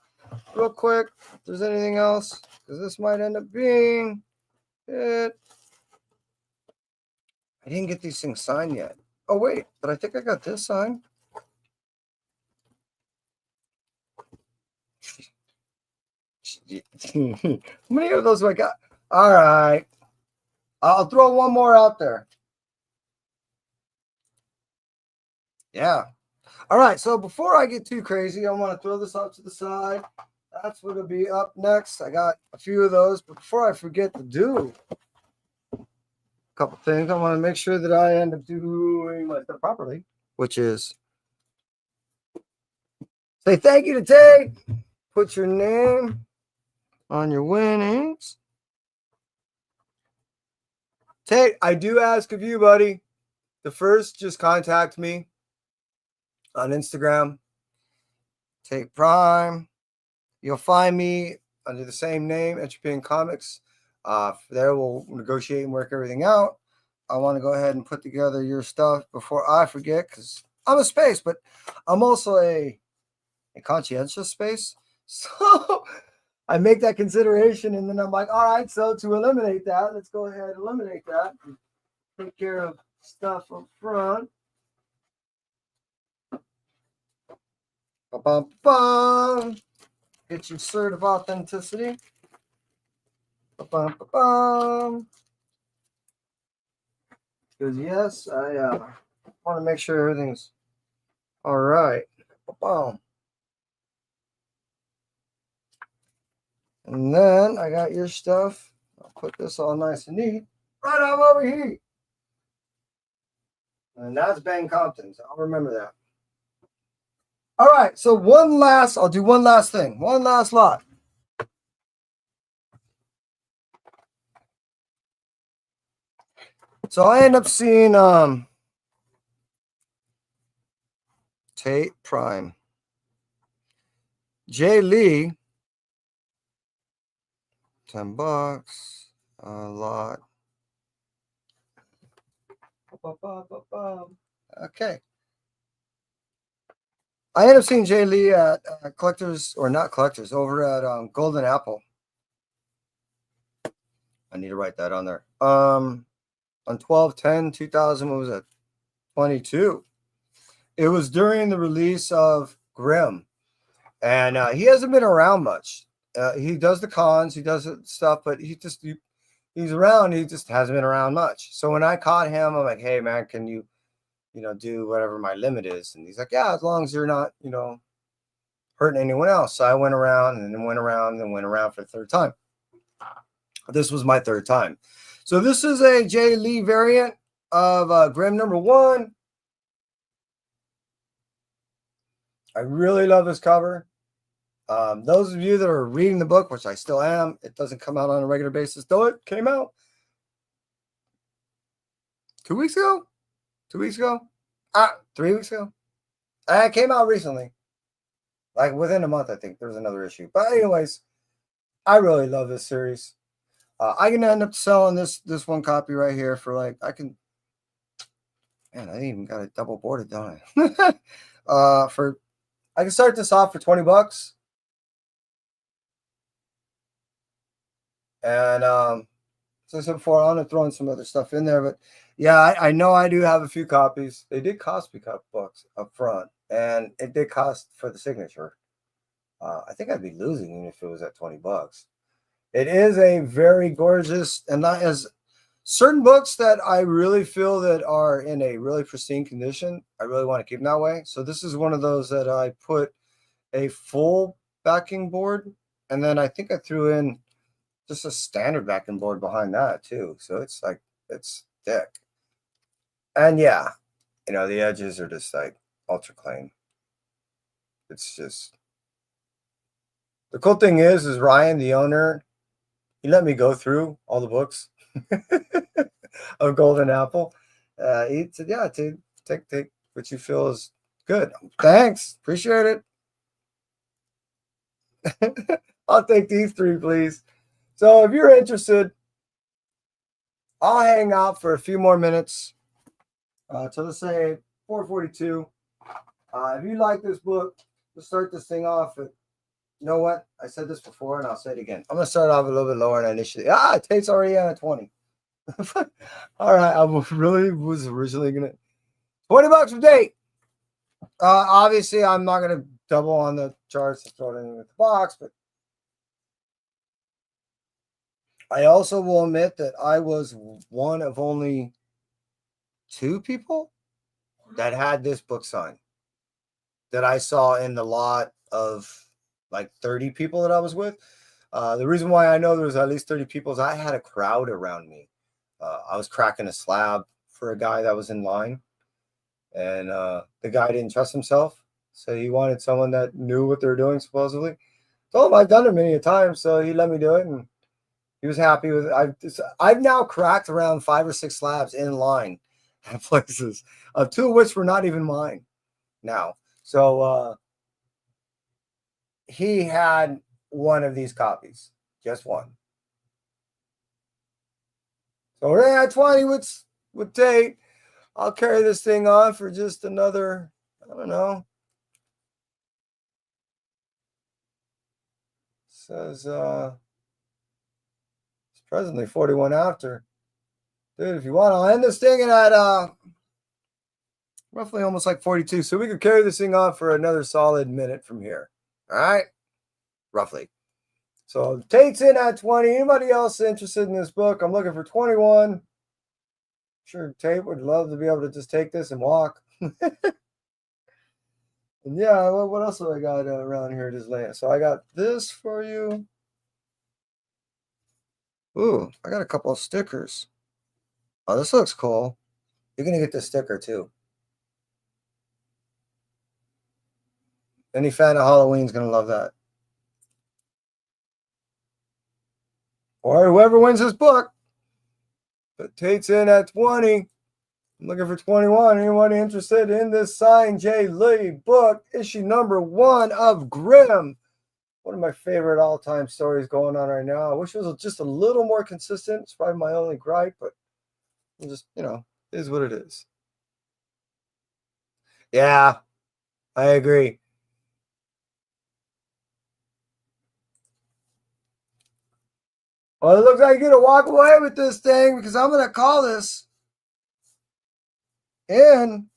real quick, if there's anything else, because this might end up being it. I didn't get these things signed yet. Oh wait, but I think I got this signed. How many of those do I got? All right. I'll throw one more out there. Yeah. All right. So before I get too crazy, I want to throw this up to the side. That's what will be up next. I got a few of those. But before I forget to do a couple things, I want to make sure that I end up doing my stuff properly, which is say thank you to Tate. Put your name on your winnings. Tate, I do ask of you, buddy, to first just contact me on Instagram, Tate Prime. You'll find me under the same name, Entropy Comics. There we'll negotiate and work everything out. I want to go ahead and put together your stuff before I forget, because I'm a space, but I'm also a conscientious space. So I make that consideration, and then I'm like, all right, so to eliminate that, let's go ahead and eliminate that. And take care of stuff up front. Ba-bum-bum. Get your cert of authenticity. Ba-bum-ba-bum. Because yes, I want to make sure everything's all right. Ba-bum. And then I got your stuff. I'll put this all nice and neat right on over here. And that's Bang Compton's. I'll remember that. All right, so I'll do one last thing. One last lot. So I end up seeing Tate Prime. Jay Lee, $10, a lot. Okay. I ended up seeing Jay Lee at Collectors, or not Collectors, over at Golden Apple. I need to write that on there. On 12/10/2000, what was that? 22. It was during the release of Grimm, and he hasn't been around much. He does the cons, he does stuff, but he's around. He just hasn't been around much. So when I caught him, I'm like, hey man, can you do whatever my limit is? And he's like, yeah, as long as you're not, hurting anyone else. So I went around and then went around and went around for the third time. This was my third time. So this is a Jay Lee variant of Grimm #1. I really love this cover. Those of you that are reading the book, which I still am, it doesn't come out on a regular basis, though it came out 2 weeks ago? 2 weeks ago? 3 weeks ago? It came out recently. Like within a month, I think. There was another issue. But anyways, I really love this series. I can end up selling this one copy right here for I even got it double boarded, don't I? I can start this off for $20. And so I said before, I'm gonna throw in some other stuff in there, but yeah, I know I do have a few copies. They did cost me $2 up front, and it did cost for the signature. I think I'd be losing even if it was at $20. It is a very gorgeous, and not as certain books that I really feel that are in a really pristine condition. I really want to keep them that way. So this is one of those that I put a full backing board, and then I think I threw in just a standard backing board behind that too. So it's thick. And yeah, the edges are just ultra clean. It's just, the cool thing is Ryan, the owner, he let me go through all the books of Golden Apple. He said, yeah, dude, take what you feel is good. Thanks. Appreciate it. I'll take these 3, please. So if you're interested, I'll hang out for a few more minutes. So let's say 4:42. If you like this book, let's start this thing off at, you know what? I said this before and I'll say it again. I'm going to start off a little bit lower than initially. Tate's already at a 20. All right. I was originally going to, $20 for Tate. Obviously, I'm not going to double on the charts to throw it in with the box, but I also will admit that I was one of only 2 people that had this book signed that I saw in the lot of 30 people that I was with. The reason why I know there was at least 30 people is I had a crowd around me. I was cracking a slab for a guy that was in line, and the guy didn't trust himself, so he wanted someone that knew what they were doing, supposedly. Told him I've done it many a time, so he let me do it, and he was happy with it. I've now cracked around 5 or 6 slabs in line at places, 2 of which were not even mine now. So he had one of these copies, just one. So we're at 20 with Tate. I'll carry this thing on for just another, I don't know. Says it's presently 41 after. Dude, if you want, I'll end this thing at roughly almost like 42. So we could carry this thing on for another solid minute from here. All right? Roughly. So Tate's in at 20. Anybody else interested in this book? I'm looking for 21. I'm sure Tate would love to be able to just take this and walk. And yeah, what else have I got around here just laying? So I got this for you. Ooh, I got a couple of stickers. Oh, this looks cool. You're going to get this sticker too. Any fan of Halloween's going to love that. Or whoever wins this book. But Tate's in at 20. I'm looking for 21. Anyone interested in this signed Jay Lee book, issue number 1 of Grimm? One of my favorite all-time stories going on right now. I wish it was just a little more consistent. It's probably my only gripe, but it just, it is what it is. Yeah, I agree. Well, it looks like you're going to walk away with this thing because I'm going to call this in.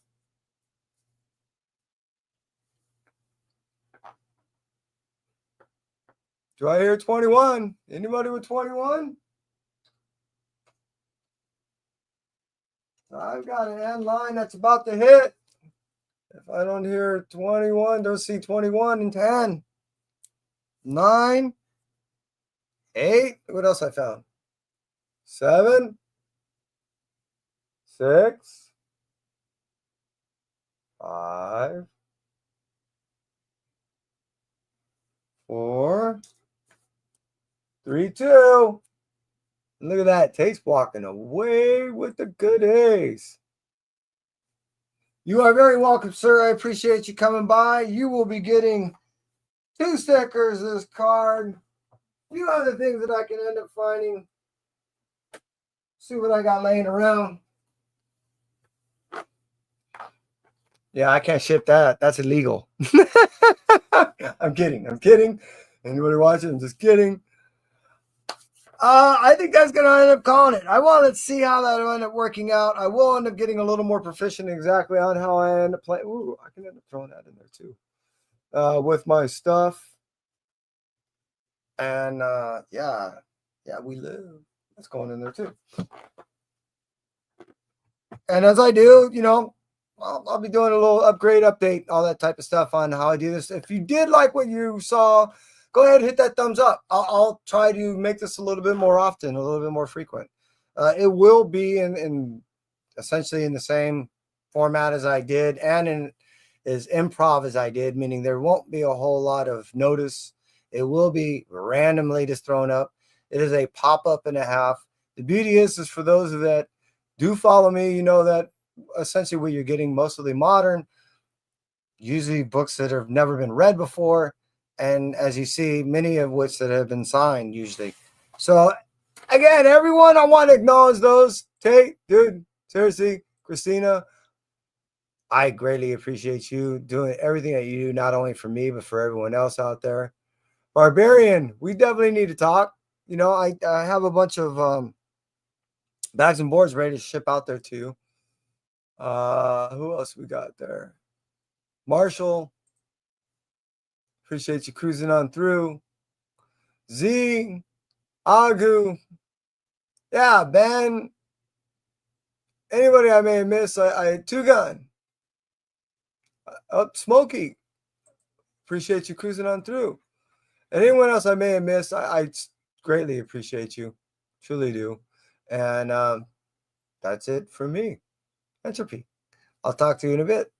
Do I hear 21? Anybody with 21? I've got an end line that's about to hit. If I don't hear 21, don't see 21 and 10. 9. 8. What else I found? 7. 6. 5. 4. 3, 2. And look at that. Tate's walking away with the goodies. You are very welcome, sir. I appreciate you coming by. You will be getting 2 stickers, this card, a few other things that I can end up finding. See what I got laying around. Yeah, I can't ship that. That's illegal. I'm kidding. Anybody watching? I'm just kidding. I think that's going to end up calling it. I want to see how that will end up working out. I will end up getting a little more proficient exactly on how I end up playing. Ooh, I can end up throwing that in there too. With my stuff. And yeah, we live. That's going in there too. And as I do, I'll be doing a little upgrade, update, all that type of stuff on how I do this. If you did like what you saw, go ahead and hit that thumbs up. I'll try to make this a little bit more often, a little bit more frequent. It will be in essentially in the same format as I did and in as improv as I did, meaning there won't be a whole lot of notice. It will be randomly just thrown up. It is a pop-up and a half. The beauty is for those that do follow me, you know that essentially what you're getting mostly modern, usually books that have never been read before, and as you see, many of which that have been signed usually. So again, everyone, I want to acknowledge those. Tate, dude, seriously, Christina, I greatly appreciate you doing everything that you do, not only for me, but for everyone else out there. Barbarian, we definitely need to talk. I have a bunch of bags and boards ready to ship out there too. Who else we got there? Marshall, appreciate you cruising on through. Z, Agu, yeah, Ben. Anybody I may have missed, I Two Gun. Smokey, appreciate you cruising on through. And anyone else I may have missed, I greatly appreciate you, truly do. And that's it for me. Entropy. I'll talk to you in a bit.